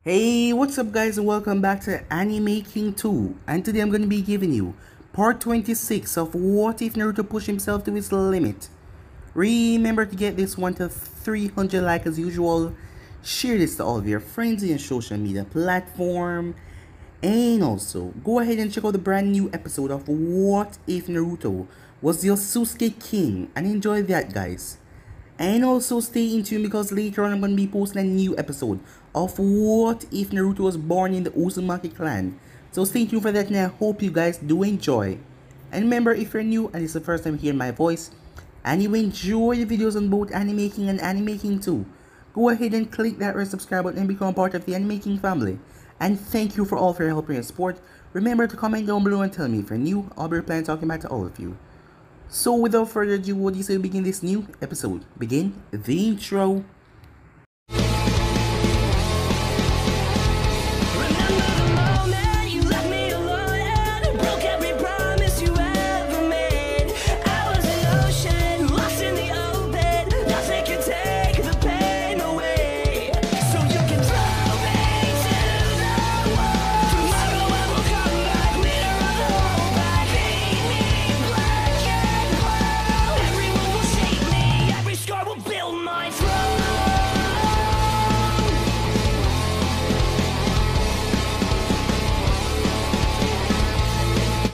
Hey, what's up guys and welcome back to Anime King 2, and today I'm going to be giving you part 26 of What If Naruto Pushed Himself to His Limit. Remember to get this one to 300 likes as usual, share this to all of your friends in your social media platform, and also go ahead and check out the brand new episode of What If Naruto Was the Sasuke King and enjoy that guys. And also stay in tune because later on I'm going to be posting a new episode of What If Naruto Was Born in the Uzumaki clan. So stay tuned for that and I hope you guys do enjoy. And remember, if you're new and it's the first time hearing my voice and you enjoy the videos on both Anime King and Anime King 2, go ahead and click that red subscribe button and become part of the Anime King family. And thank you for all for your help and your support. Remember to comment down below and tell me if you're new. I'll be replying talking back to all of you. So without further ado, what do you say we begin this new episode? Begin the intro.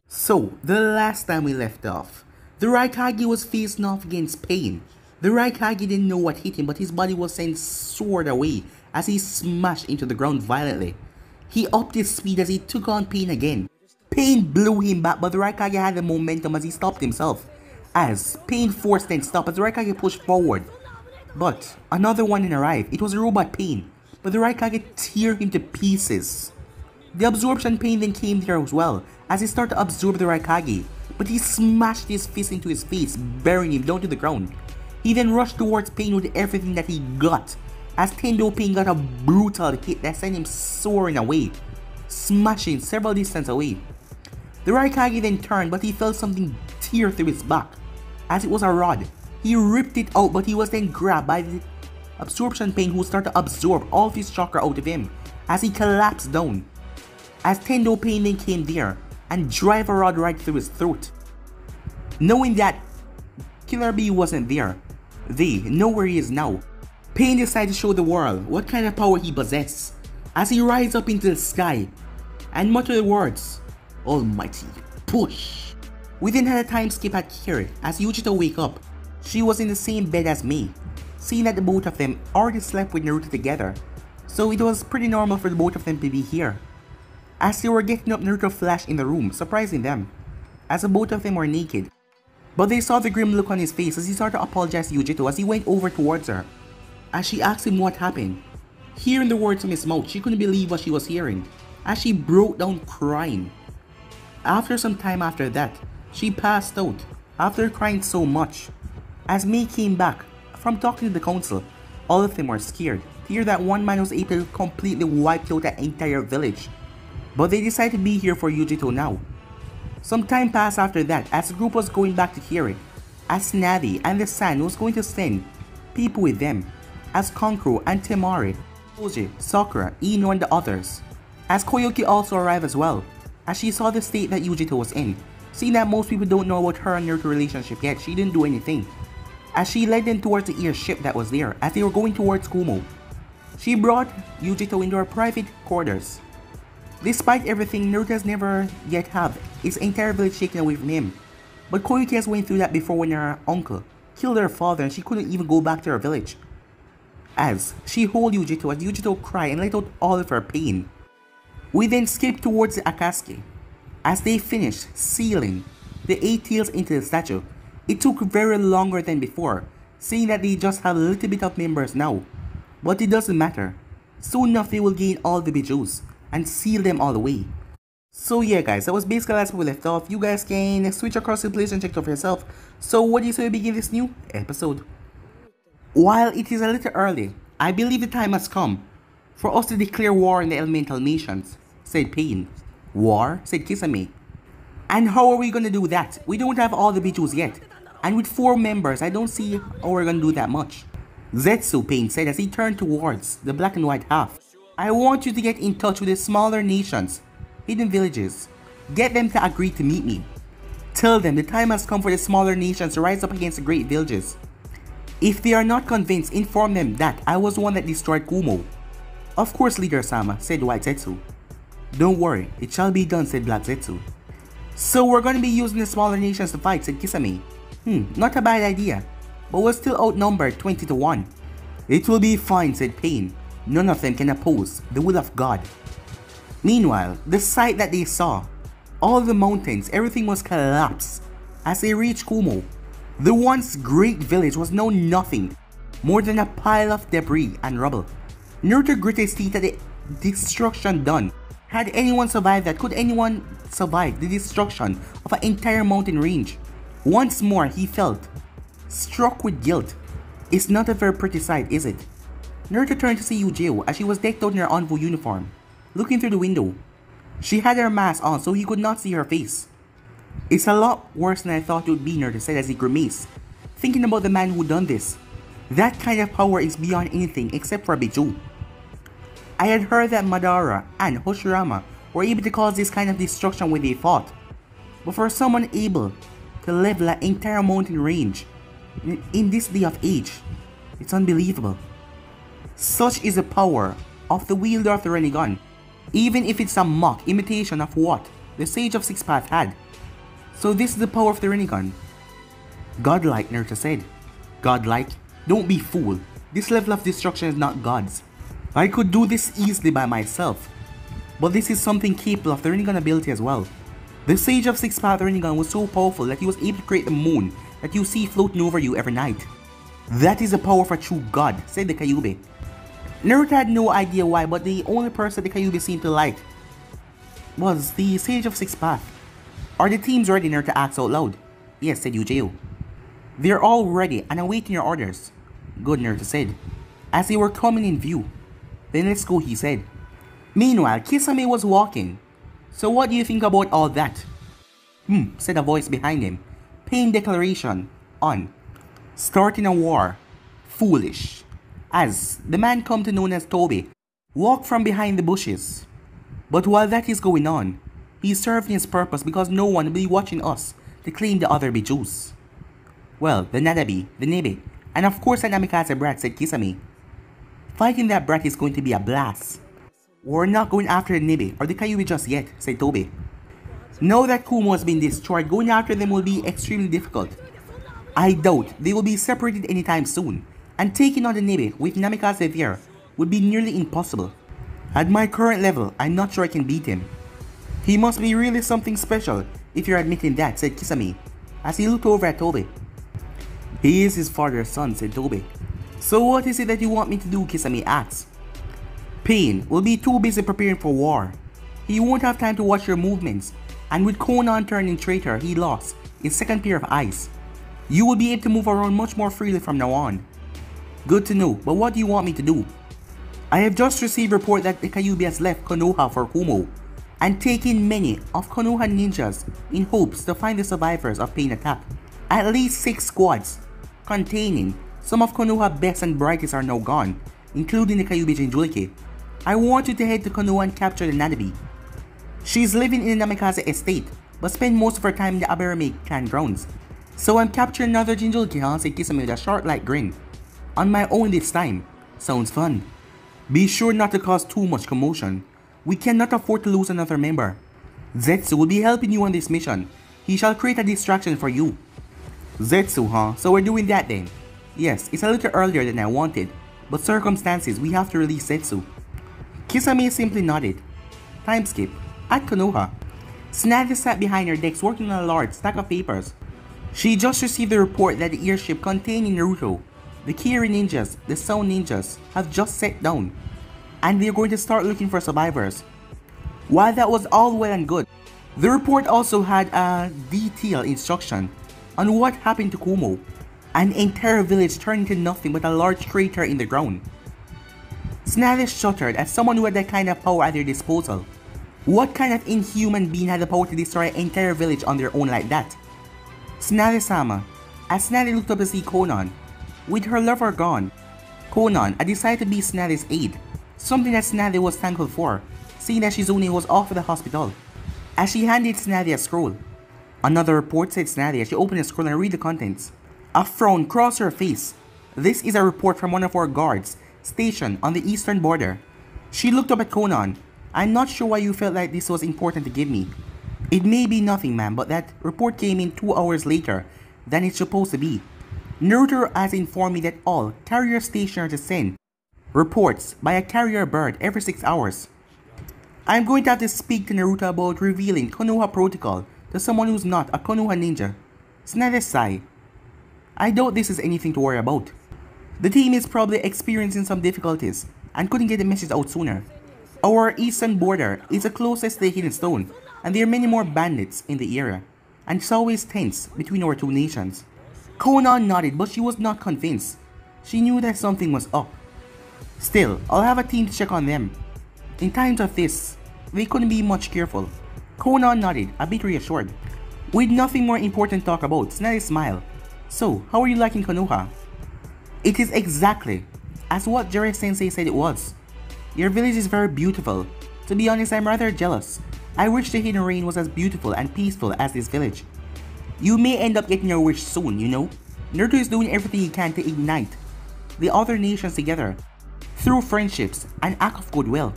So, the last time we left off, the Raikage was facing off against Pain. The Raikage didn't know what hit him, but his body was sent soared away as he smashed into the ground violently. He upped his speed as he took on Pain again. Pain blew him back, but the Raikage had the momentum as he stopped himself. As Pain forced and stopped as the Raikage pushed forward. But another one arrived. It was a robot Pain, but the Raikage tear him to pieces. The absorption Pain then came there as well, as he started to absorb the Raikage, but he smashed his fist into his face, burying him down to the ground. He then rushed towards Pain with everything that he got, as Tendo Pain got a brutal hit that sent him soaring away, smashing several distance away. The Raikage then turned, but he felt something tear through his back, as it was a rod. He ripped it out, but he was then grabbed by the absorption Pain, who started to absorb all of his chakra out of him, as he collapsed down. As Tendo Pain then came there and drive a rod right through his throat. Knowing that Killer Bee wasn't there, they know where he is now. Pain decided to show the world what kind of power he possesses as he rises up into the sky and mutter the words, "Almighty, push." We then had a time skip at Kiri as Yujito wake up. She was in the same bed as me, seeing that the both of them already slept with Naruto together, so it was pretty normal for the both of them to be here. As they were getting up, Naruto flashed in the room, surprising them, as the both of them were naked. But they saw the grim look on his face as he started to apologize to Yujito as he went over towards her. As she asked him what happened, hearing the words from his mouth, she couldn't believe what she was hearing, as she broke down crying. After some time after that, she passed out, after crying so much. As Mei came back from talking to the council, all of them were scared to hear that one man was able to completely wipe out the entire village. But they decided to be here for Yujito now. Some time passed after that as the group was going back to Kiri, as Navi and the San was going to send people with them, as Kankuro and Temari, Koji, Sakura, Ino and the others. As Koyuki also arrived as well, as she saw the state that Yujito was in. Seeing that most people don't know about her and Naruto relationship yet, she didn't do anything. As she led them towards the airship that was there as they were going towards Kumo. She brought Yujito into her private quarters. Despite everything, Naruto has never yet have his entire village taken away from him. But Koyuki has went through that before when her uncle killed her father and she couldn't even go back to her village. As she held Yujito as Yujito cried and let out all of her pain. We then skip towards the Akatsuki. As they finished sealing the 8 tails into the statue, it took very longer than before, seeing that they just have a little bit of members now. But it doesn't matter. Soon enough they will gain all the Bijus and seal them all the way. So yeah guys, that was basically that's where we left off. You guys can switch across the place and check it out for yourself. So what do you say we begin this new episode? While it is a little early, I believe the time has come for us to declare war on the elemental nations, said Pain. War, said Kisame. And how are we gonna do that? We don't have all the Bijus yet. And with 4 members, I don't see how we're gonna do that much. Zetsu, Pain said as he turned towards the black and white half. I want you to get in touch with the smaller nations, hidden villages. Get them to agree to meet me. Tell them the time has come for the smaller nations to rise up against the great villages. If they are not convinced, inform them that I was the one that destroyed Kumo. Of course, Leader Sama, said White Zetsu. Don't worry, it shall be done, said Black Zetsu. So we're gonna be using the smaller nations to fight, said Kisame. Not a bad idea, but we're still outnumbered 20 to 1. It will be fine, said Pain. None of them can oppose the will of God. Meanwhile, the sight that they saw, all the mountains, everything was collapsed as they reached Kumo. The once great village was now nothing more than a pile of debris and rubble. Naruto gritted his teeth at the destruction done. Had anyone survived that? Could anyone survive the destruction of an entire mountain range? Once more he felt struck with guilt. It's not a very pretty sight, is it? Naruto turned to see Yujiro as she was decked out in her Anbu uniform, looking through the window. She had her mask on so he could not see her face. It's a lot worse than I thought it would be, Naruto said as he grimaced, thinking about the man who done this. That kind of power is beyond anything except for a Biju. I had heard that Madara and Hoshirama were able to cause this kind of destruction when they fought. But for someone able to level an entire mountain range in this day of age, it's unbelievable. Such is the power of the wielder of the Rinnegan, even if it's a mock imitation of what the Sage of Six Paths had. So this is the power of the Rinnegan. Godlike, Naruto said. Godlike? Don't be fooled. This level of destruction is not God's. I could do this easily by myself. But this is something capable of the Rinnegan ability as well. The Sage of Six Paths Rinnegan was so powerful that he was able to create the moon that you see floating over you every night. That is the power of a true god, said the Kyuubi. Naruto had no idea why, but the only person the Kyuubi seemed to like was the Sage of Six Paths. Are the teams ready, Naruto asked out loud? Yes, said Yujiro. They're all ready and awaiting your orders. Good, Naruto said, as they were coming in view. Then let's go, he said. Meanwhile, Kisame was walking. So what do you think about all that? Said a voice behind him. Pain declaration on. Starting a war. Foolish. As the man come to known as Toby walked from behind the bushes. But while that is going on, he is serving his purpose because no one will be watching us to claim the other Bijus. Well, the Nanabi, the Nebe, and of course the Namikaze brat, said Kisame. Fighting that brat is going to be a blast. We're not going after the Nebe or the Kyuubi just yet, said Toby. Now that Kumo has been destroyed, going after them will be extremely difficult. I doubt they will be separated anytime soon, and taking on the Nebe with Namikaze there would be nearly impossible. At my current level, I'm not sure I can beat him. He must be really something special if you're admitting that, said Kisame, as he looked over at Toby. He is his father's son, said Toby. So what is it that you want me to do, Kisame asked. Pain will be too busy preparing for war. He won't have time to watch your movements, and with Konan turning traitor, he lost his second pair of eyes. You will be able to move around much more freely from now on. Good to know, but what do you want me to do? I have just received report that the Kyuubi has left Konoha for Kumo, and taken many of Konoha ninjas in hopes to find the survivors of Pain attack. At least 6 squads, containing some of Konoha's best and brightest are now gone, including the Kyuubi Jinchuriki. I want you to head to Konoha and capture the Nanabi. She is living in the Namikaze estate, but spends most of her time in the Aberame clan grounds. So I'm capturing another Jinchuriki, huh? Said Kisame with a short light grin. On my own this time. Sounds fun. Be sure not to cause too much commotion. We cannot afford to lose another member. Zetsu will be helping you on this mission. He shall create a distraction for you. Zetsu, huh? So we're doing that then? Yes, it's a little earlier than I wanted, but circumstances, we have to release Zetsu. Kisame simply nodded. Time skip. At Konoha, Tsunade sat behind her desk working on a large stack of papers. She just received the report that the airship containing Naruto, the Kiri ninjas, the Sound ninjas, have just set down, and they're going to start looking for survivors. While that was all well and good, the report also had a detailed instruction on what happened to Kumo. An entire village turned into nothing but a large crater in the ground. Tsunade shuddered at someone who had that kind of power at their disposal. What kind of inhuman being had the power to destroy an entire village on their own like that? Tsunade-sama, as Tsunade looked up to see Konan. With her lover gone, Konan had decided to be Tsunade's aide, something that Tsunade was thankful for, seeing that Shizune was off at the hospital. As she handed Tsunade a scroll, another report, said Tsunade as she opened the scroll and read the contents. A frown crossed her face. This is a report from one of our guards, stationed on the eastern border. She looked up at Konan. I'm not sure why you felt like this was important to give me. It may be nothing, ma'am, but that report came in 2 hours later than it's supposed to be. Naruto has informed me that all carrier stationers send reports by a carrier bird every 6 hours. I'm going to have to speak to Naruto about revealing Konoha protocol to someone who's not a Konoha ninja. Tsunade sighed. I doubt this is anything to worry about. The team is probably experiencing some difficulties and couldn't get the message out sooner. Our eastern border is the closest to the Hidden Stone, and there are many more bandits in the area, and it's always tense between our two nations. Konan nodded, but she was not convinced. She knew that something was up. Still, I'll have a team to check on them. In times of this, they couldn't be much careful. Konan nodded, a bit reassured. With nothing more important to talk about, Tsunade smiled. So, how are you liking Konoha? It is exactly as what Jiraiya-sensei said it was. Your village is very beautiful. To be honest, I'm rather jealous. I wish the Hidden Rain was as beautiful and peaceful as this village. You may end up getting your wish soon, you know. Naruto is doing everything he can to ignite the other nations together through friendships and act of goodwill.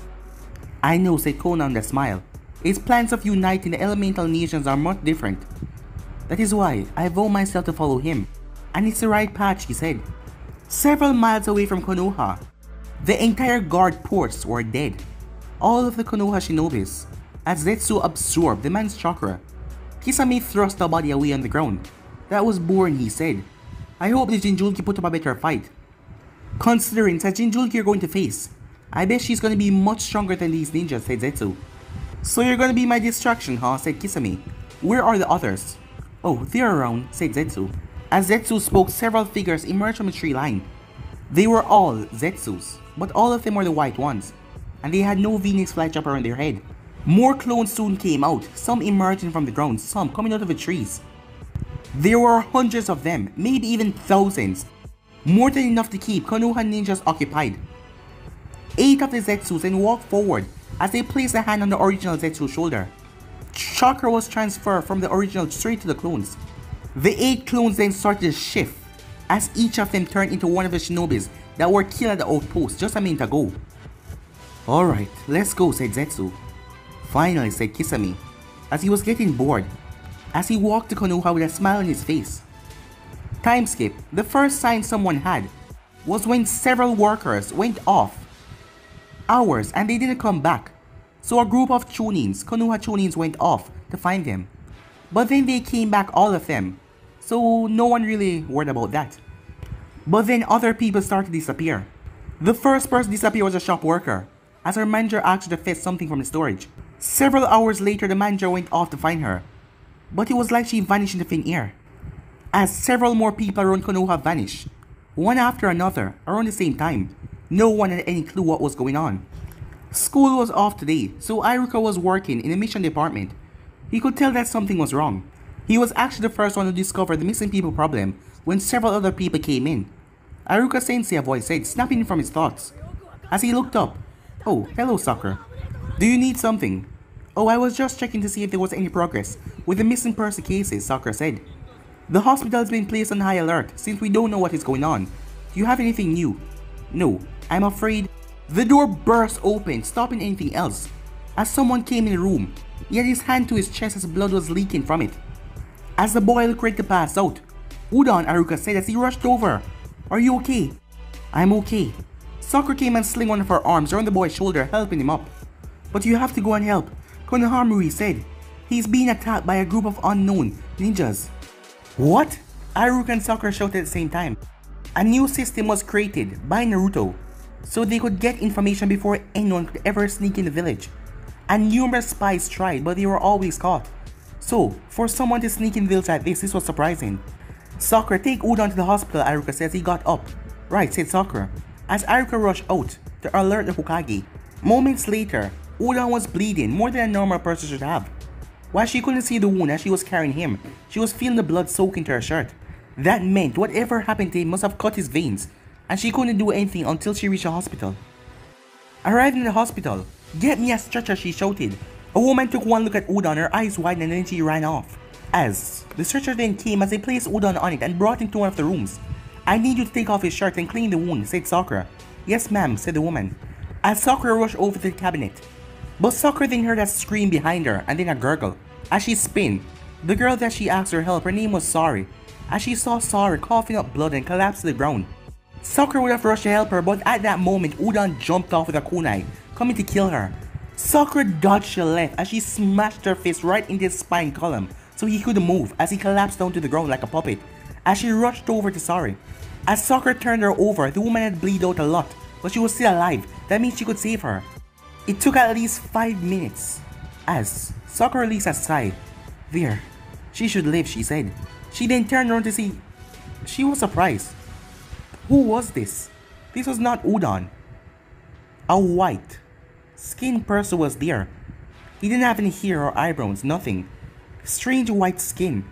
I know, said Konan with a smile. His plans of uniting the elemental nations are much different. That is why I vow myself to follow him. And it's the right path, she said. Several miles away from Konoha, the entire guard posts were dead. All of the Konoha shinobis, as Zetsu absorbed the man's chakra. Kisame thrust the body away on the ground. That was boring, he said. I hope the Jinchuriki put up a better fight. Considering that Jinchuriki you're going to face, I bet she's gonna be much stronger than these ninjas, said Zetsu. So you're gonna be my distraction, huh, said Kisame. Where are the others? Oh, they're around, said Zetsu. As Zetsu spoke, several figures emerged from the tree line. They were all Zetsus, but all of them were the white ones, and they had no phoenix flash up around their head. More clones soon came out, some emerging from the ground, some coming out of the trees. There were hundreds of them, maybe even thousands, more than enough to keep Konoha ninjas occupied. 8 of the Zetsus then walked forward as they placed a hand on the original Zetsu's shoulder. Chakra was transferred from the original straight to the clones. The 8 clones then started to shift as each of them turned into one of the shinobis that were killed at the outpost just a minute ago. Alright, let's go, said Zetsu. Finally, said Kisame, as he was getting bored, as he walked to Konoha with a smile on his face. Time skip. The first sign someone had was when several workers went off hours and they didn't come back. So a group of Chunins, Konoha Chunins, went off to find them. But then they came back, all of them. So no one really worried about that. But then other people started to disappear. The first person to disappear was a shop worker, as her manager asked her to fetch something from the storage. Several hours later, the manager went off to find her. But it was like she vanished into thin air. As several more people around Konoha vanished, one after another, around the same time. No one had any clue what was going on. School was off today, so Iruka was working in the mission department. He could tell that something was wrong. He was actually the first one to discover the missing people problem when several other people came in. Iruka Sensei, a voice said, snapping from his thoughts. As he looked up, oh, hello Sakura. Do you need something? Oh, I was just checking to see if there was any progress with the missing person cases, Sakura said. The hospital has been placed on high alert since we don't know what is going on. Do you have anything new? No, I'm afraid. The door burst open, stopping anything else, as someone came in the room. He had his hand to his chest as blood was leaking from it. As the boy looked ready to pass out, Udon, Iruka said as he rushed over. Are you okay? I'm okay. Sakura came and sling one of her arms around the boy's shoulder, helping him up. But you have to go and help, Konohamaru said. He's being attacked by a group of unknown ninjas. What? Iruka and Sakura shouted at the same time. A new system was created by Naruto, so they could get information before anyone could ever sneak in the village. And numerous spies tried, but they were always caught. So, for someone to sneak in the village like this was surprising. Sakura, take Udon to the hospital, Iruka says. He got up. Right, said Sakura, as Iruka rushed out to alert the Hokage. Moments later, Udon was bleeding more than a normal person should have. While she couldn't see the wound as she was carrying him, she was feeling the blood soak into her shirt. That meant whatever happened to him must have cut his veins, and she couldn't do anything until she reached the hospital. Arriving in the hospital, "Get me a stretcher," she shouted. A woman took one look at Udon, her eyes widened, and then she ran off. As the stretcher then came as they placed Udon on it and brought him to one of the rooms. "I need you to take off his shirt and clean the wound," said Sakura. "Yes ma'am," said the woman. As Sakura rushed over to the cabinet. But Sakura then heard a scream behind her and then a gurgle. As she spun, the girl that she asked her help, her name was Sari. As she saw Sari coughing up blood and collapsed to the ground. Sakura would have rushed to help her, but at that moment Udon jumped off with a kunai, coming to kill her. Sakura dodged to the left as she smashed her fist right into his spine column so he couldn't move as he collapsed down to the ground like a puppet. As she rushed over to Sari. As Sakura turned her over, the woman had bleed out a lot, but she was still alive. That means she could save her. It took at least 5 minutes. As Sakura released a sigh. "There, she should live," she said. She then turned around to see. She was surprised. Who was this? This was not Udon. A white, skinned person was there. He didn't have any hair or eyebrows, nothing. Strange white skin.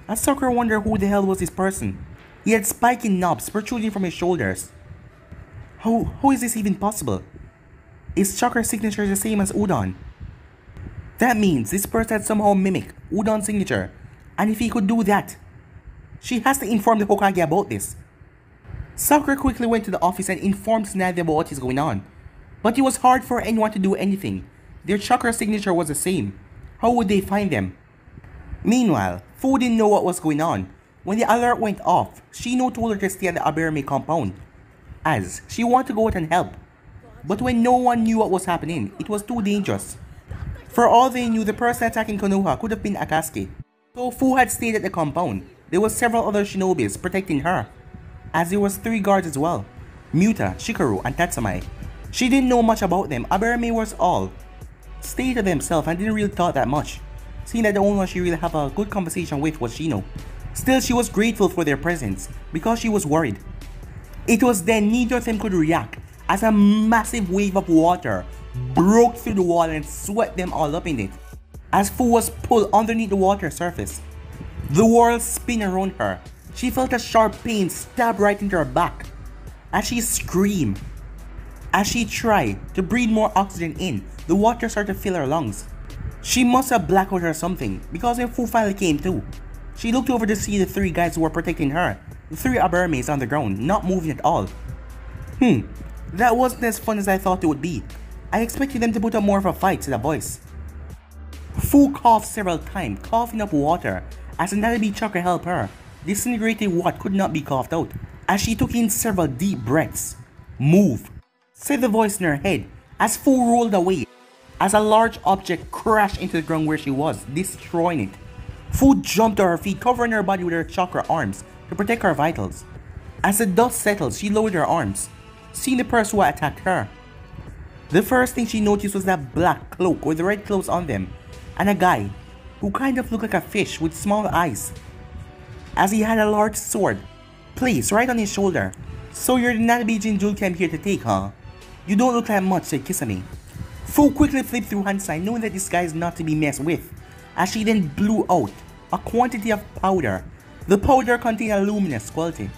As Sakura wondered who the hell was this person. He had spiky knobs protruding from his shoulders. How is this even possible? Is Sakura's signature the same as Udon? That means this person had somehow mimicked Udon's signature, and if he could do that, she has to inform the Hokage about this. Sakura quickly went to the office and informed Tsunade about what is going on. But it was hard for anyone to do anything. Their chakra signature was the same. How would they find them? Meanwhile, Fu didn't know what was going on. When the alert went off, Shino told her to stay at the Aberame compound, as she wanted to go out and help. But when no one knew what was happening, it was too dangerous. For all they knew, the person attacking Konoha could have been Akatsuki. So Fu had stayed at the compound. There were several other shinobis protecting her, as there was 3 guards as well, Muta, Shikaru, and Tatsumai. She didn't know much about them. Aberame was all stayed to themselves and didn't really talk that much, seeing that the only one she really had a good conversation with was Shino. Still, she was grateful for their presence because she was worried. It was then neither of them could react as a massive wave of water broke through the wall and swept them all up in it. As Fu was pulled underneath the water surface, the world spun around her. She felt a sharp pain stab right into her back. As she screamed, as she tried to breathe more oxygen in, the water started to fill her lungs. She must have blacked out or something, because when Fu finally came to, she looked over to see the 3 guys who were protecting her, the 3 Aberames on the ground, not moving at all. That wasn't as fun as I thought it would be. I expected them to put up more of a fight, said a voice. Fu coughed several times, coughing up water, as another chakra helped her. Disintegrated what could not be coughed out, as she took in several deep breaths. "Move," said the voice in her head, as Fu rolled away, as a large object crashed into the ground where she was, destroying it. Fu jumped to her feet, covering her body with her chakra arms to protect her vitals. As the dust settled, she lowered her arms, seeing the person who had attacked her. The first thing she noticed was that black cloak with red clothes on them, and a guy who kind of looked like a fish with small eyes, as he had a large sword placed right on his shoulder. "So you're the Nanabe Jinjulki I'm here to take, huh? You don't look that much," said Kisame. Fu quickly flipped through hand sign, knowing that this guy is not to be messed with, as she then blew out a quantity of powder. The powder contained a luminous quality.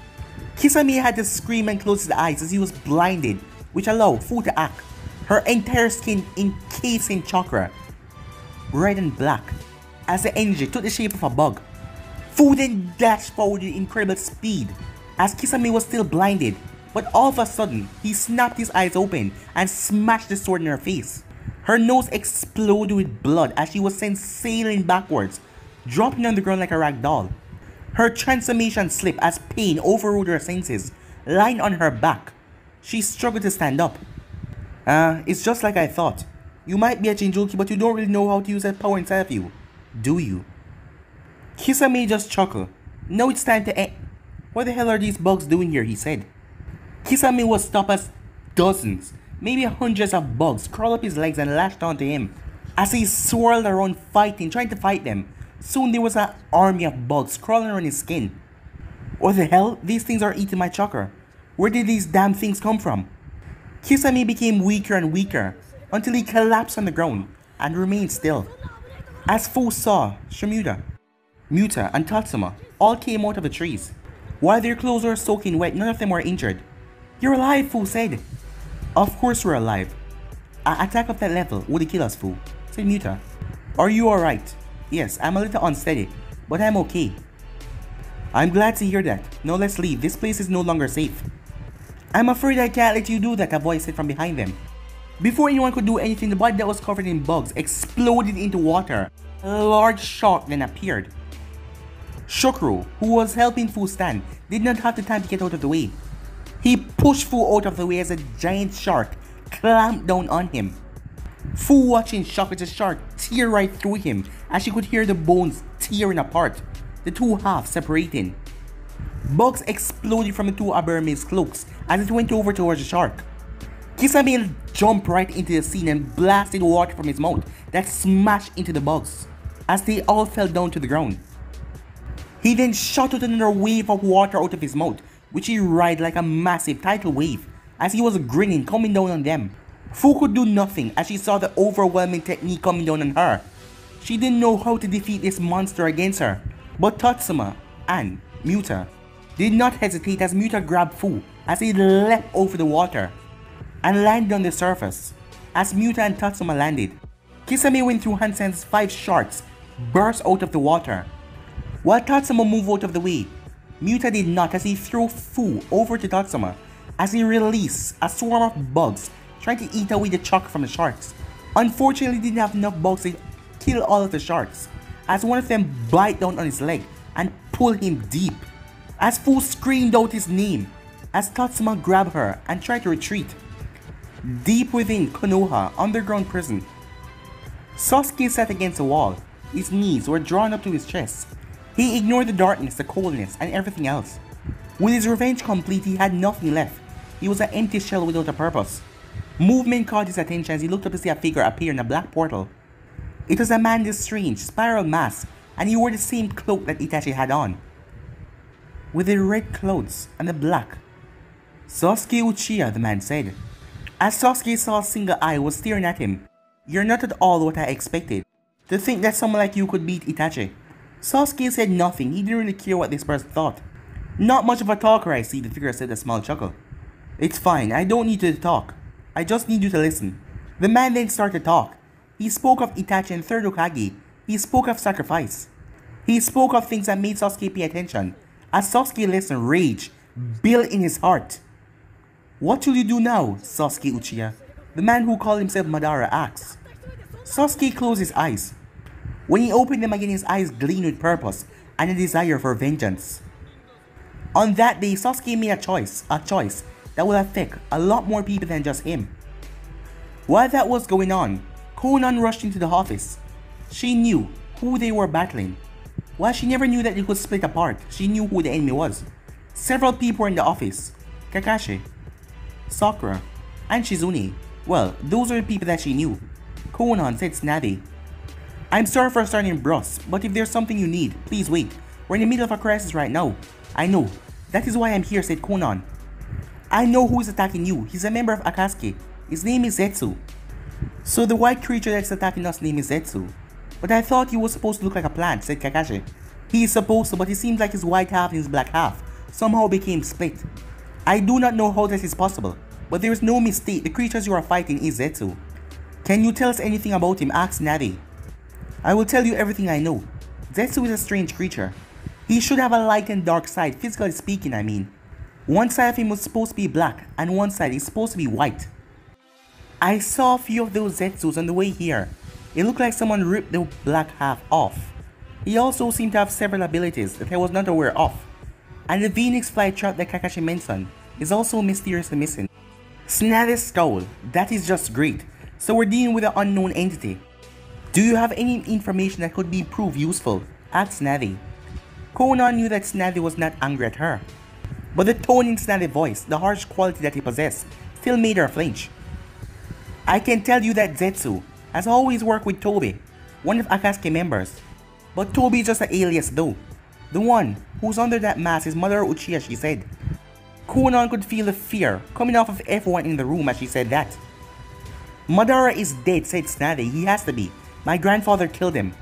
Kisame had to scream and close his eyes as he was blinded, which allowed Fu to act. Her entire skin encased in chakra, red and black, as the energy took the shape of a bug. Fu then dashed forward with incredible speed, as Kisame was still blinded, but all of a sudden, he snapped his eyes open and smashed the sword in her face. Her nose exploded with blood as she was sent sailing backwards, dropping on the ground like a rag doll. Her transformation slipped as pain overrode her senses, lying on her back. She struggled to stand up. It's just like I thought. You might be a Jinjulki, but you don't really know how to use that power inside of you, do you? Kisame just chuckled. "Now it's time to end. What the hell are these bugs doing here?" he said. Kisame was stopped as dozens, maybe hundreds of bugs crawled up his legs and lashed onto him. As he swirled around trying to fight them, soon there was an army of bugs crawling around his skin. What the hell? These things are eating my chakra. Where did these damn things come from? Kisame became weaker and weaker until he collapsed on the ground and remained still. As Fu saw, Shimuda, Muta, and Tatsuma all came out of the trees. While their clothes were soaking wet, none of them were injured. "You're alive," Fu said. "Of course we're alive. An attack of that level would kill us, fool, said Muta. Are you alright? Yes, I'm a little unsteady, but I'm okay. I'm glad to hear that. Now let's leave, this place is no longer safe. I'm afraid I can't let you do that, a voice said from behind them. Before anyone could do anything, the body that was covered in bugs exploded into water. A large shark then appeared. Shokuro, who was helping Fu stand, did not have the time to get out of the way. He pushed Fu out of the way as a giant shark clamped down on him. Fu, watching shock as the shark tear right through him as she could hear the bones tearing apart, the two halves separating. Bugs exploded from the two Aberma's cloaks as it went over towards the shark. Kisame jumped right into the scene and blasted water from his mouth that smashed into the bugs as they all fell down to the ground. He then shot out another wave of water out of his mouth, which he ride like a massive tidal wave as he was grinning coming down on them. Fu could do nothing as she saw the overwhelming technique coming down on her. She didn't know how to defeat this monster against her, but Tatsuma and Muta did not hesitate as Muta grabbed Fu as he leapt over the water and landed on the surface. As Muta and Tatsuma landed, Kisame went through Hansen's 5 sharks burst out of the water. While Tatsuma moved out of the way, Muta did not as he threw Fu over to Tatsuma as he released a swarm of bugs trying to eat away the chalk from the sharks. Unfortunately, he didn't have enough bugs to kill all of the sharks as one of them bite down on his leg and pull him deep. As Fu screamed out his name as Tatsuma grabbed her and tried to retreat. Deep within Konoha underground prison, Sasuke sat against the wall. His knees were drawn up to his chest. He ignored the darkness, the coldness, and everything else. With his revenge complete, he had nothing left. He was an empty shell without a purpose. Movement caught his attention as he looked up to see a figure appear in a black portal. It was a man with a strange, spiral mask, and he wore the same cloak that Itachi had on, with the red clothes and the black. Sasuke Uchiha, the man said. As Sasuke saw a single eye was staring at him. You're not at all what I expected. To think that someone like you could beat Itachi. Sasuke said nothing, he didn't really care what this person thought. Not much of a talker, I see, the figure said with a small chuckle. It's fine, I don't need you to talk. I just need you to listen. The man then started to talk. He spoke of Itachi and third Hokage. He spoke of sacrifice. He spoke of things that made Sasuke pay attention. As Sasuke listened, rage built in his heart. What will you do now, Sasuke Uchiha? The man who called himself Madara asked. Sasuke closed his eyes. When he opened them again, his eyes gleamed with purpose and a desire for vengeance. On that day, Sasuke made a choice that will affect a lot more people than just him. While that was going on, Konan rushed into the office. She knew who they were battling. While she never knew that they could split apart, she knew who the enemy was. Several people were in the office. Kakashi, Sakura, and Shizune. Well, those are the people that she knew. Konan said snappy. I'm sorry for starting brusque, but if there's something you need, please wait. We're in the middle of a crisis right now. I know. That is why I'm here, said Konan. I know who is attacking you. He's a member of Akatsuki. His name is Zetsu. So the white creature that's attacking us name is Zetsu. But I thought he was supposed to look like a plant, said Kakashi. He is supposed to, but it seems like his white half and his black half somehow became split. I do not know how this is possible, but there is no mistake, the creatures you are fighting is Zetsu. Can you tell us anything about him, asked Navi. I will tell you everything I know. Zetsu is a strange creature. He should have a light and dark side, physically speaking I mean. One side of him was supposed to be black, and one side is supposed to be white. I saw a few of those Zetsus on the way here. It looked like someone ripped the black half off. He also seemed to have several abilities that I was not aware of. And the Phoenix fly trap that Kakashi mentioned is also mysteriously missing. Snavis scowled. That is just great. So we're dealing with an unknown entity. Do you have any information that could be proved useful? Asked Snavi. Konan knew that Snavi was not angry at her. But the tone in Snavi's voice, the harsh quality that he possessed, still made her flinch. I can tell you that Zetsu has always worked with Tobi, one of Akatsuki members. But Tobi is just an alias though. The one who's under that mask is Mother Uchiha, she said. Konan could feel the fear coming off of everyone in the room as she said that. Madara is dead, said Snavi. He has to be. My grandfather killed him.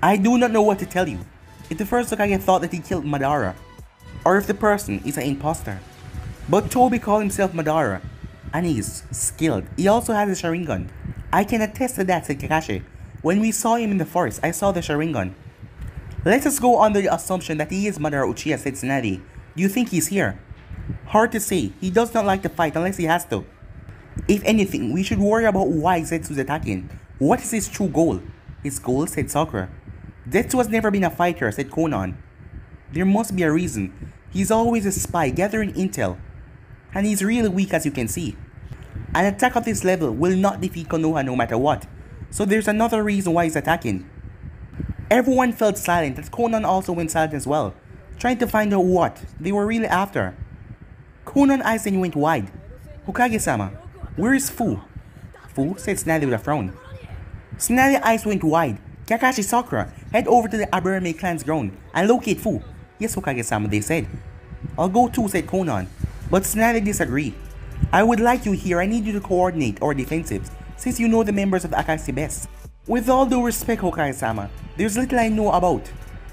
I do not know what to tell you. If the first Hokage thought that he killed Madara, or if the person is an imposter. But Tobi called himself Madara, And he's skilled. He also has a Sharingan. I can attest to that, said Kakashi. When we saw him in the forest, I saw the Sharingan. Let us go under the assumption that he is Madara Uchiha, said Tsunade. Do you think he's here? Hard to say. He does not like to fight unless he has to. If anything, we should worry about why Zetsu's attacking. What is his true goal? His goal, said Sakura. Zetsu has never been a fighter, said Konan. There must be a reason. He's always a spy, gathering intel. And he's really weak, as you can see. An attack of this level will not defeat Konoha no matter what. So there's another reason why he's attacking. Everyone felt silent, as Konan also went silent as well, trying to find out what they were really after. Konan's eyes then went wide. Hokage-sama, where is Fu? Fu, said Tsunade with a frown. Tsunade's eyes went wide. Kakashi, Sakura, head over to the Aburame clan's ground and locate Fu. Yes, Hokage-sama, they said. I'll go too, said Konan, but Tsunade disagreed. I would like you here. I need you to coordinate our defensives, since you know the members of the Akatsuki best. With all due respect, Hokage-sama, there's little I know about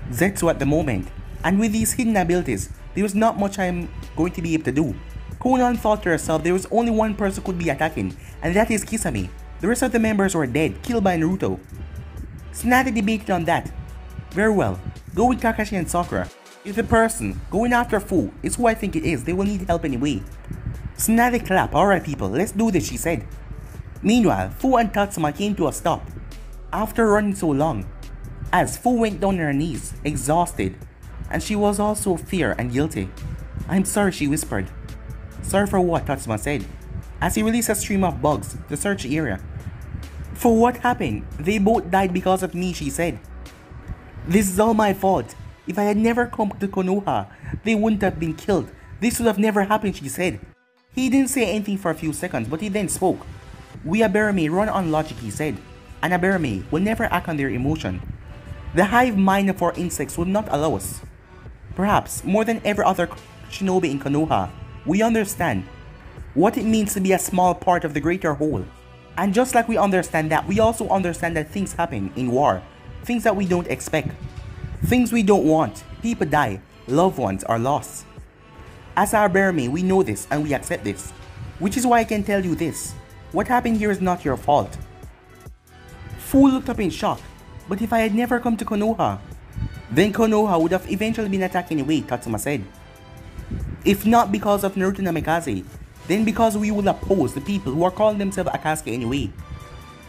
Zetsu at the moment, and with these hidden abilities, there's not much I'm going to be able to do. Konan thought to herself there was only one person who could be attacking, and that is Kisame. The rest of the members were dead, killed by Naruto. Tsunade debated on that. Very well, go with Kakashi and Sakura. If the person going after Fu is who I think it is, they will need help anyway. Tsunade clapped. Alright people, let's do this, she said. Meanwhile, Fu and Tatsuma came to a stop. After running so long, as Fu went down on her knees, exhausted, and she was also fear and guilty. I'm sorry, she whispered. Sorry for what? Tatsuma said, as he released a stream of bugs to search the area. For what happened? They both died because of me, she said. This is all my fault. If I had never come to Konoha, they wouldn't have been killed. This would have never happened, she said. He didn't say anything for a few seconds, but he then spoke. We Aburame run on logic, he said, and Aburame will never act on their emotion. The hive mind of our insects would not allow us. Perhaps, more than every other shinobi in Konoha, we understand what it means to be a small part of the greater whole. And just like we understand that, we also understand that things happen in war. Things that we don't expect. Things we don't want. People die. Loved ones are lost. As our Aburame, we know this and we accept this. Which is why I can tell you this. What happened here is not your fault. Fu looked up in shock. But if I had never come to Konoha, then Konoha would have eventually been attacked anyway, Tatsuma said. If not because of Naruto Namikaze, then because we would oppose the people who are calling themselves Akatsuki anyway.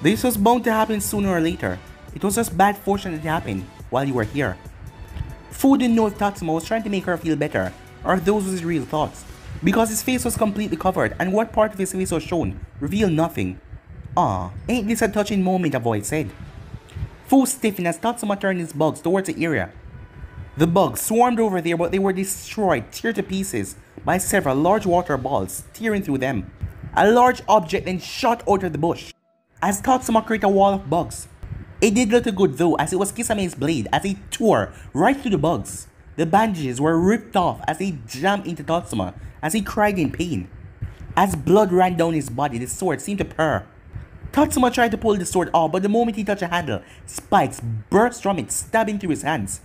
This was bound to happen sooner or later. It was just bad fortune that it happened while you were here. Fu didn't know if Tatsuma was trying to make her feel better or if those were his real thoughts, because his face was completely covered and what part of his face was shown revealed nothing. Aw, ain't this a touching moment, a voice said. Fu stiffened as Tatsuma turned his bugs towards the area. The bugs swarmed over there, but they were destroyed, teared to pieces by several large water balls tearing through them. A large object then shot out of the bush as Tatsuma created a wall of bugs. It did little good though, as it was Kisame's blade as he tore right through the bugs. The bandages were ripped off as he jammed into Tatsuma as he cried in pain. As blood ran down his body, the sword seemed to purr. Tatsuma tried to pull the sword off, but the moment he touched the handle, spikes burst from it, stabbing through his hands.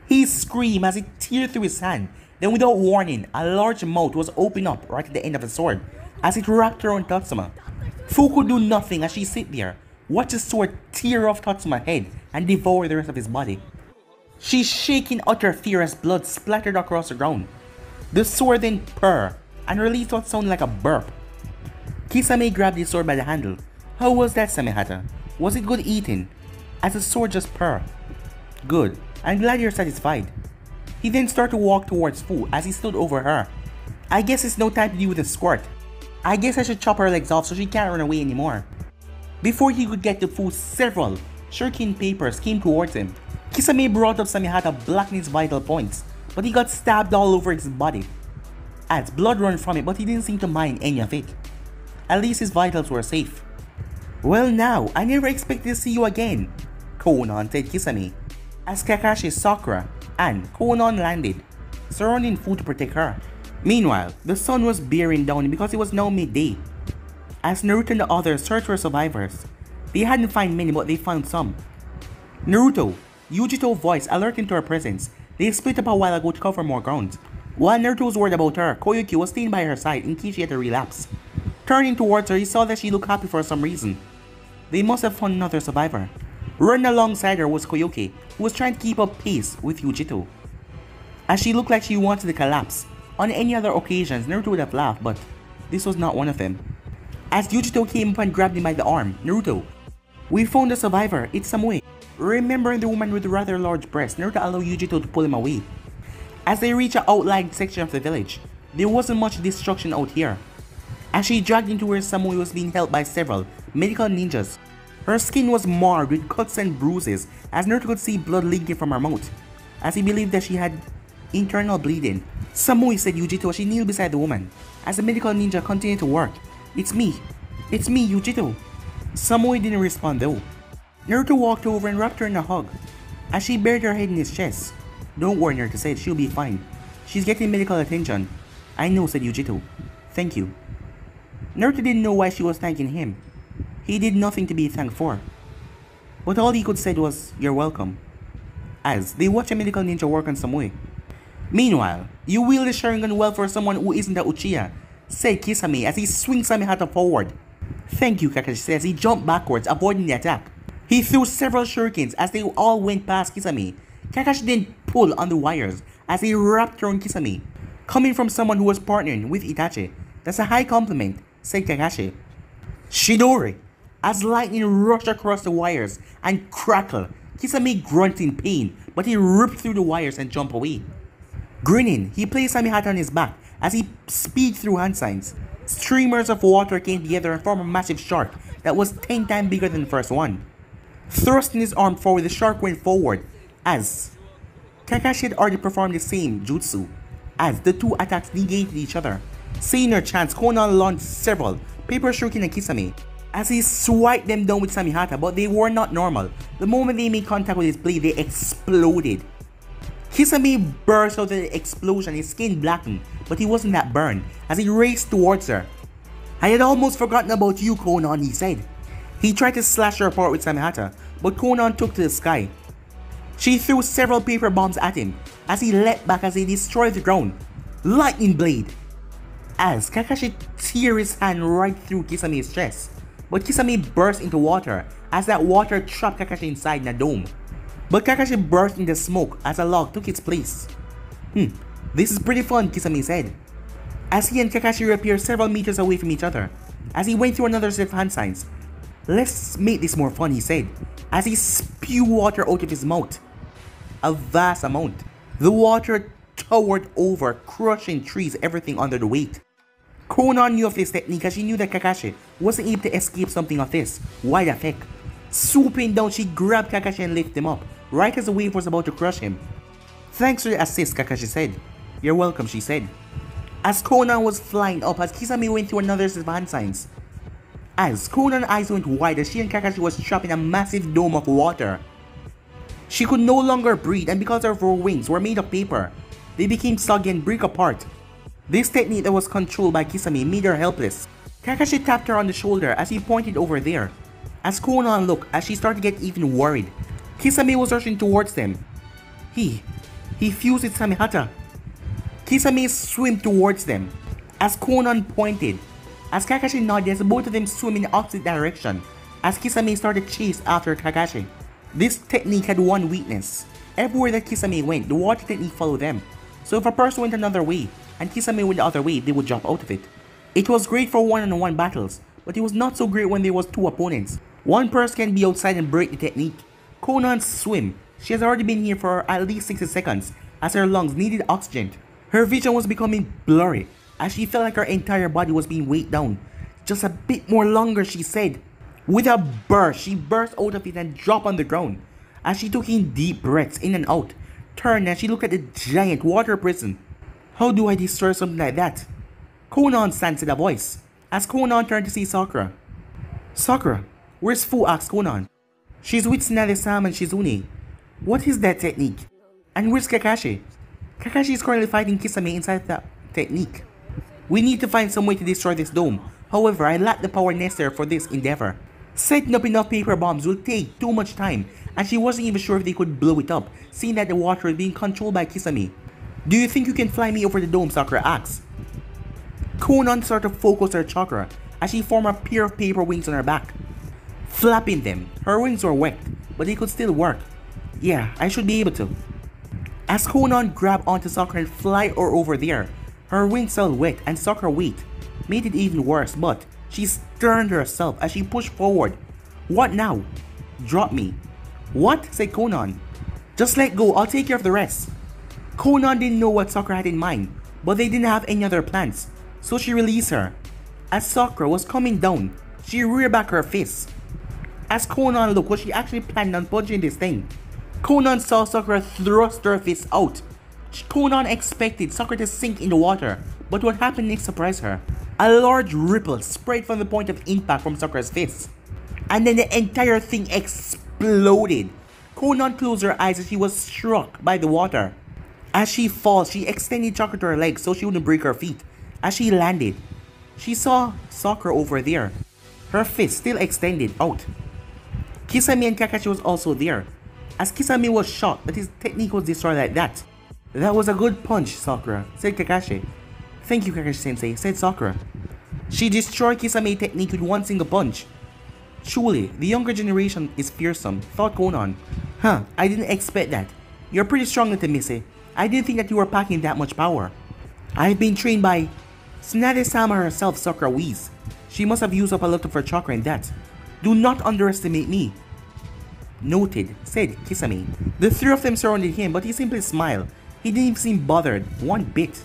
He screamed as it teared through his hand. Then without warning, a large mouth was opened up right at the end of the sword as it wrapped around Tatsuma. Fu could do nothing as she sit there, watch the sword tear off Tatsuma's head and devour the rest of his body. She shaking in utter fear as blood splattered across the ground. The sword then purred and released what sounded like a burp. Kisame grabbed the sword by the handle. How was that, Samehata? Was it good eating? As the sword just purred. Good. I'm glad you're satisfied. He then started to walk towards Fu as he stood over her. I guess it's no time to deal with a squirt. I guess I should chop her legs off so she can't run away anymore. Before he could get to Fu, several shuriken papers came towards him. Kisame brought up Samehata blocking his vital points, but he got stabbed all over his body. As blood ran from it, but he didn't seem to mind any of it. At least his vitals were safe. Well now, I never expected to see you again, Konan said Kisame, as Kakashi, Sakura, and Konan landed, surrounding Fu to protect her. Meanwhile, the sun was bearing down because it was now midday. As Naruto and the others searched for survivors, they hadn't found many but they found some. Naruto, Yujito's voice alerting to her presence. They split up a while ago to cover more ground. While Naruto was worried about her, Koyuki was staying by her side in case she had a relapse. Turning towards her, he saw that she looked happy for some reason. They must have found another survivor. Running alongside her was Koyoke, who was trying to keep up pace with Yujito. As she looked like she wanted to collapse. On any other occasions, Naruto would have laughed, but this was not one of them. As Yujito came up and grabbed him by the arm, Naruto, "We found a survivor, it's Samui." Remembering the woman with the rather large breasts, Naruto allowed Yujito to pull him away. As they reached an outlying section of the village, there wasn't much destruction out here. As she dragged into where Samui was being held by several medical ninjas, her skin was marred with cuts and bruises as Naruto could see blood leaking from her mouth, as he believed that she had internal bleeding. "Samui," said Yujito as she kneeled beside the woman. As the medical ninja continued to work, It's me, Yujito." Samui didn't respond though. Naruto walked over and wrapped her in a hug, as she buried her head in his chest. "Don't worry," Naruto said, "she'll be fine. She's getting medical attention." "I know," said Yujito. "Thank you." Naruto didn't know why she was thanking him. He did nothing to be thanked for. But all he could say was, "You're welcome," as they watched a medical ninja work on Samui. Meanwhile, "You wield the Sharingan well for someone who isn't a Uchiha," said Kisame as he swings Samihata forward. "Thank you," Kakashi said as he jumped backwards, avoiding the attack. He threw several shurikens as they all went past Kisame. Kakashi then pulled on the wires as he wrapped around Kisame. "Coming from someone who was partnering with Itachi, that's a high compliment," said Kakashi. Shidori, as lightning rushed across the wires and crackled, Kisame grunted in pain, but he ripped through the wires and jumped away. Grinning, he placed Samihata on his back as he speed through hand signs. Streamers of water came together and formed a massive shark that was 10 times bigger than the first one. Thrusting his arm forward, the shark went forward as Kakashi had already performed the same jutsu. As the two attacks negated each other, seeing her chance, Konoha launched several paper shuriken at Kisame as he swiped them down with Samihata, but they were not normal. The moment they made contact with his blade, they exploded. Kisame burst out of the explosion, his skin blackened, but he wasn't that burned as he raced towards her. "I had almost forgotten about you, Konoha," he said. He tried to slash her apart with Samihata, but Konoha took to the sky. She threw several paper bombs at him as he leapt back as he destroyed the ground. Lightning blade! As Kakashi tear his hand right through Kisame's chest, but Kisame burst into water as that water trapped Kakashi inside in a dome. But Kakashi burst into smoke as a log took its place. This is pretty fun," Kisame said, as he and Kakashi reappeared several meters away from each other, as he went through another set of hand signs. "Let's make this more fun," he said, as he spewed water out of his mouth. A vast amount. The water towered over, crushing trees, everything under the weight. Konoha knew of this technique as she knew that Kakashi wasn't able to escape something of this. Why the heck? Swooping down, she grabbed Kakashi and lifted him up, right as the wave was about to crush him. "Thanks for the assist," Kakashi said. "You're welcome," she said. As Konoha was flying up, as Kisame went through another set of hand signs. As Konoha's eyes went wide as she and Kakashi was trapped in a massive dome of water. She could no longer breathe, and because of her wings were made of paper, they became soggy and break apart. This technique that was controlled by Kisame made her helpless. Kakashi tapped her on the shoulder as he pointed over there. As Konoha looked, as she started to get even worried, Kisame was rushing towards them. He fused with Samihata. Kisame swam towards them as Konoha pointed. As Kakashi nodded as both of them swam in the opposite direction, as Kisame started to chase after Kakashi. This technique had one weakness. Everywhere that Kisame went, the water technique followed them. So if a person went another way, and Kisame went the other way, they would jump out of it. It was great for one-on-one battles, but it was not so great when there was two opponents. One person can be outside and break the technique. Konoha swim. She has already been here for at least 60 seconds, as her lungs needed oxygen. Her vision was becoming blurry, as she felt like her entire body was being weighed down. "Just a bit more longer," she said. With a burst, she burst out of it and dropped on the ground. As she took in deep breaths in and out, turned and she looked at the giant water prison. "How do I destroy something like that?" Konoha answered a voice, as Konoha turned to see Sakura. "Sakura, where's Fu?" asked Konoha. "She's with Tsunade-sama and Shizune." "What is that technique? And where's Kakashi?" "Kakashi is currently fighting Kisame inside that technique. We need to find some way to destroy this dome. However, I lack the power necessary for this endeavor. Setting up enough paper bombs will take too much time, and she wasn't even sure if they could blow it up, seeing that the water is being controlled by Kisame. Do you think you can fly me over the dome?" Sakura asked. Konoha started to focus her chakra, as she formed a pair of paper wings on her back. Flapping them, her wings were wet, but they could still work. Yeah, I should be able to. As Konan grabbed onto Sakura and fly her over there, her wings fell wet and Sakura weight made it even worse, but she sterned herself as she pushed forward. What now? Drop me. What? Said Konan. Just let go, I'll take care of the rest. Konan didn't know what Sakura had in mind, but they didn't have any other plans, so she released her. As Sakura was coming down, she reared back her fist. As Konan looked, was she actually planned on punching this thing? Konan saw Sakura thrust her fist out. Konan expected Sakura to sink in the water, but what happened next surprised her. A large ripple spread from the point of impact from Sakura's fist, and then the entire thing exploded. Konan closed her eyes as she was struck by the water. As she falls, she extended Sakura to her legs so she wouldn't break her feet. As she landed, she saw Sakura over there, her fist still extended out. Kisame and Kakashi was also there. As Kisame was shocked that his technique was destroyed like that. That was a good punch, Sakura, said Kakashi. Thank you, Kakashi-sensei, said Sakura. She destroyed Kisame's technique with one single punch. Truly, the younger generation is fearsome, thought Konan. Huh, I didn't expect that. You're pretty strong, little missy. I didn't think that you were packing that much power. I've been trained by Tsunade-sama herself, Sakura wheezed. She must have used up a lot of her chakra in that. Do not underestimate me. Noted, said Kisame. The three of them surrounded him, but he simply smiled. He didn't seem bothered one bit.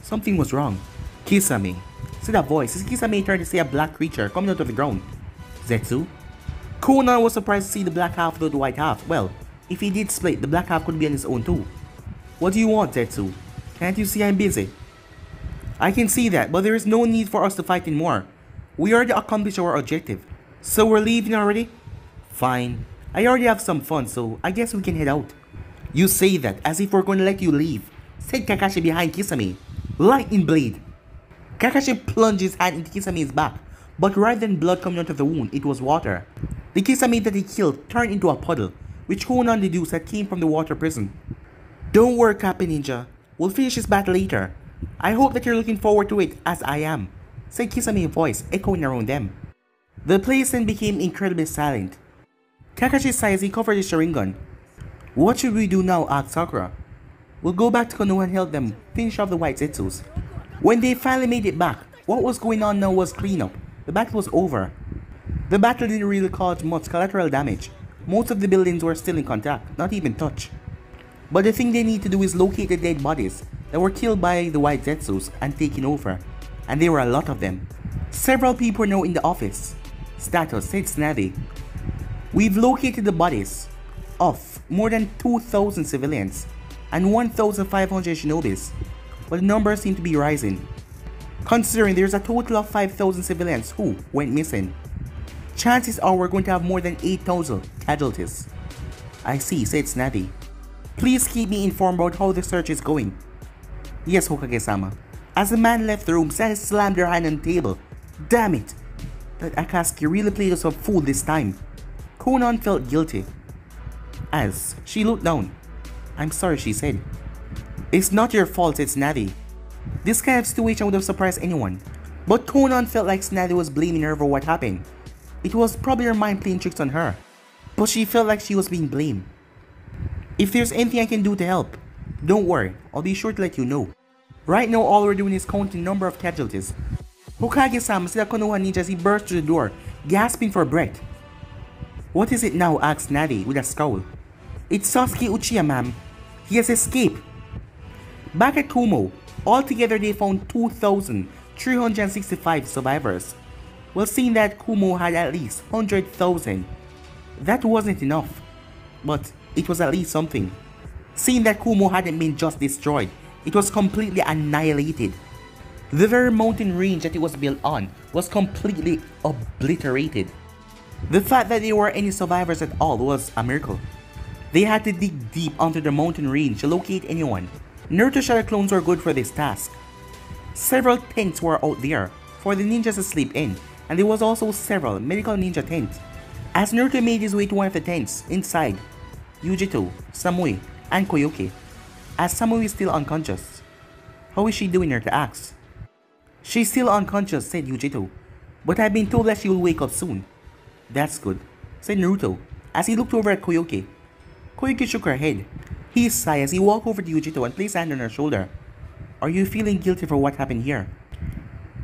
Something was wrong. Kisame, said a voice as Kisame turned to see a black creature coming out of the ground. Zetsu? Konan was surprised to see the black half of the white half. Well, if he did split, the black half could be on his own too. What do you want, Zetsu? Can't you see I'm busy? I can see that, but there is no need for us to fight anymore. We already accomplished our objective. So we're leaving already? Fine. I already have some fun, so I guess we can head out. You say that as if we're going to let you leave, said Kakashi behind Kisame. Lightning blade! Kakashi plunged his hand into Kisame's back, but rather than blood coming out of the wound, it was water. The Kisame that he killed turned into a puddle, which Konan deduced that came from the water prison. Don't worry, Kappa Ninja. We'll finish this battle later. I hope that you're looking forward to it, as I am, said Kisame's voice, echoing around them. The place then became incredibly silent. Kakashi sighed as he covered his Sharingan. What should we do now? Asked Sakura. We'll go back to Konoha and help them finish off the White Zetsus. When they finally made it back, what was going on now was cleanup. The battle was over. The battle didn't really cause much collateral damage. Most of the buildings were still in contact, not even touched. But the thing they need to do is locate the dead bodies that were killed by the White Zetsus and taken over. And there were a lot of them. Several people are now in the office. Status, said Tsunade. We've located the bodies of more than 2,000 civilians and 1,500 shinobis, but the numbers seem to be rising, considering there's a total of 5,000 civilians who went missing. Chances are we're going to have more than 8,000 casualties. I see, said Tsunade. Please keep me informed about how the search is going. Yes, Hokage-sama. As the man left the room, Tsunade slammed her hand on the table. Damn it! That Akatsuki really played us a fool this time. Konan felt guilty. As she looked down. I'm sorry, she said. It's not your fault, said Tsunade. This kind of situation would have surprised anyone. But Konan felt like Tsunade was blaming her for what happened. It was probably her mind playing tricks on her. But she felt like she was being blamed. If there's anything I can do to help, don't worry, I'll be sure to let you know. Right now all we're doing is counting the number of casualties. Hokage-sama said a Konoha ninja as he burst through the door, gasping for breath. What is it now? Asked Tsunade with a scowl. It's Sasuke Uchiha, ma'am. He has escaped. Back at Kumo, altogether they found 2,365 survivors. Well, seeing that Kumo had at least 100,000, that wasn't enough. But it was at least something. Seeing that Kumo hadn't been just destroyed, it was completely annihilated. The very mountain range that it was built on was completely obliterated. The fact that there were any survivors at all was a miracle. They had to dig deep onto the mountain range to locate anyone. Naruto shadow clones were good for this task. Several tents were out there for the ninjas to sleep in, and there was also several medical ninja tents. As Naruto made his way to one of the tents, inside, Yujito, Samui, and Koyuki. As Samui is still unconscious. How is she doing, Naruto asked. She's still unconscious, said Yujito. But I've been told that she will wake up soon. That's good, said Naruto, as he looked over at Koyuki. Koyuki shook her head. He sighed as he walked over to Yujito and placed a hand on her shoulder. Are you feeling guilty for what happened here?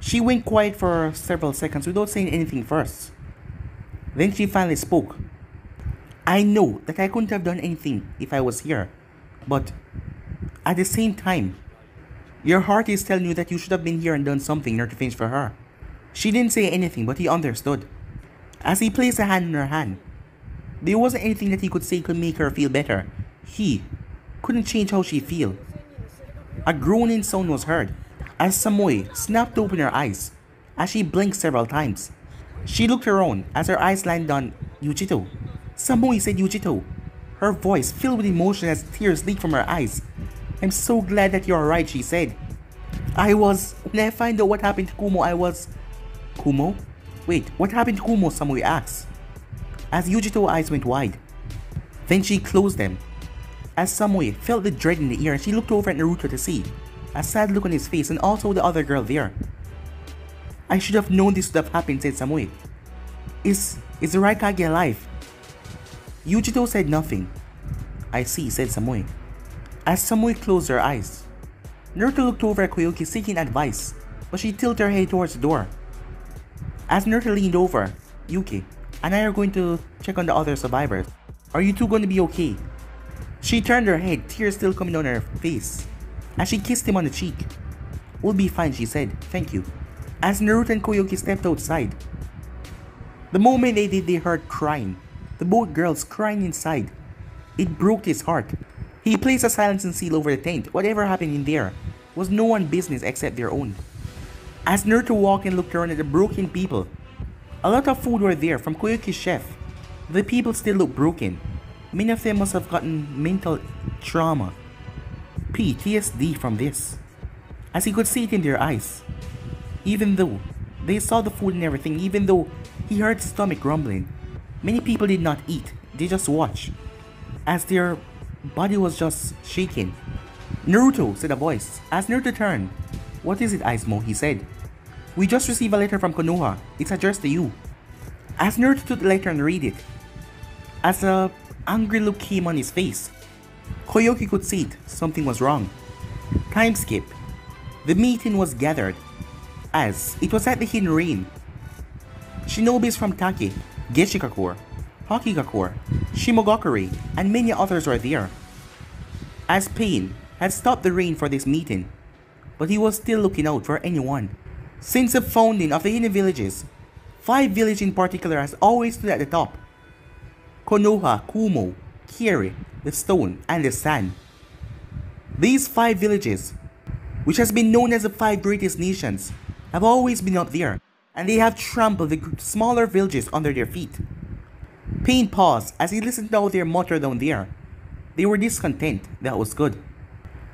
She went quiet for several seconds without saying anything first. Then she finally spoke. I know that I couldn't have done anything if I was here, but at the same time, your heart is telling you that you should have been here and done something in order to finish for her. She didn't say anything, but he understood. As he placed a hand in her hand, there wasn't anything that he could say could make her feel better. He couldn't change how she felt. A groaning sound was heard as Samui snapped open her eyes as she blinked several times. She looked around as her eyes landed on Yujito. Samui, said Yujito, her voice filled with emotion as tears leaked from her eyes. I'm so glad that you're alright, she said. When I find out what happened to Kumo, Kumo? Wait, what happened to Kumo? Samui asked, as Yujito's eyes went wide. Then she closed them, as Samui felt the dread in the air and she looked over at Naruto to see a sad look on his face and also the other girl there. I should have known this would have happened, said Samui. Is the Raikage alive? Yujito said nothing. I see, said Samui, as Samui closed her eyes. Naruto looked over at Koyuki seeking advice, but she tilted her head towards the door. As Naruto leaned over, Yuki and I are going to check on the other survivors. Are you two going to be okay? She turned her head, tears still coming down her face, as she kissed him on the cheek. We'll be fine, she said, thank you. As Naruto and Koyuki stepped outside. The moment they did, they heard crying. The both girls crying inside. It broke his heart. He placed a silencing seal over the tent. Whatever happened in there was no one's business except their own. As Naruto walked and looked around at the broken people, a lot of food were there from Koyuki's chef. The people still looked broken. Many of them must have gotten mental trauma, PTSD from this, as he could see it in their eyes. Even though they saw the food and everything, even though he heard his stomach grumbling, many people did not eat, they just watched, as their body was just shaking. Naruto, said a voice, as Naruto turned. What is it, Aizmo? He said. We just received a letter from Konoha, it's addressed to you. As Naruto took the letter and read it, as a angry look came on his face, Koyuki could see it, something was wrong. Time skip. The meeting was gathered, as it was at the Hidden Rain. Shinobis from Take, Geshikakur, Hokigakure, Shimogakure, and many others were there. As Pain had stopped the rain for this meeting, but he was still looking out for anyone. Since the founding of the Hidden Villages, 5 villages in particular has always stood at the top. Konoha, Kumo, Kiri, the Stone, and the Sand. These 5 villages, which has been known as the 5 greatest nations, have always been up there, and they have trampled the smaller villages under their feet. Pain paused as he listened to their mutter down there. They were discontent, that was good.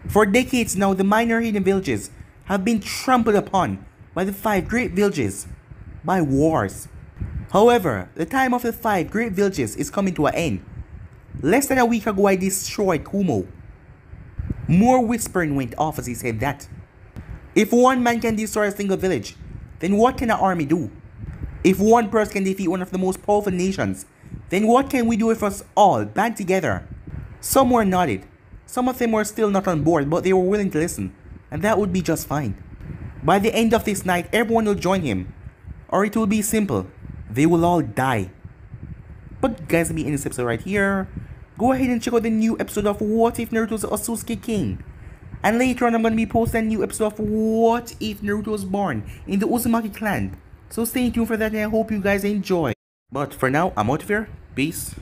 For decades now, the minor hidden villages have been trampled upon by the 5 great villages, by wars. However, the time of the 5 great villages is coming to an end. Less than a week ago, I destroyed Kumo. More whispering went off as he said that. If one man can destroy a single village, then what can an army do? If one person can defeat one of the most powerful nations, then what can we do if us all band together? Some were nodded. Some of them were still not on board, but they were willing to listen, and that would be just fine. By the end of this night, everyone will join him, or it will be simple. They will all die. But guys, let me end this episode right here. Go ahead and check out the new episode of What If Naruto's a Sasuke King. And later on, I'm going to be posting a new episode of What If Naruto was born in the Uzumaki clan. So stay tuned for that and I hope you guys enjoy. But for now, I'm out of here. Peace.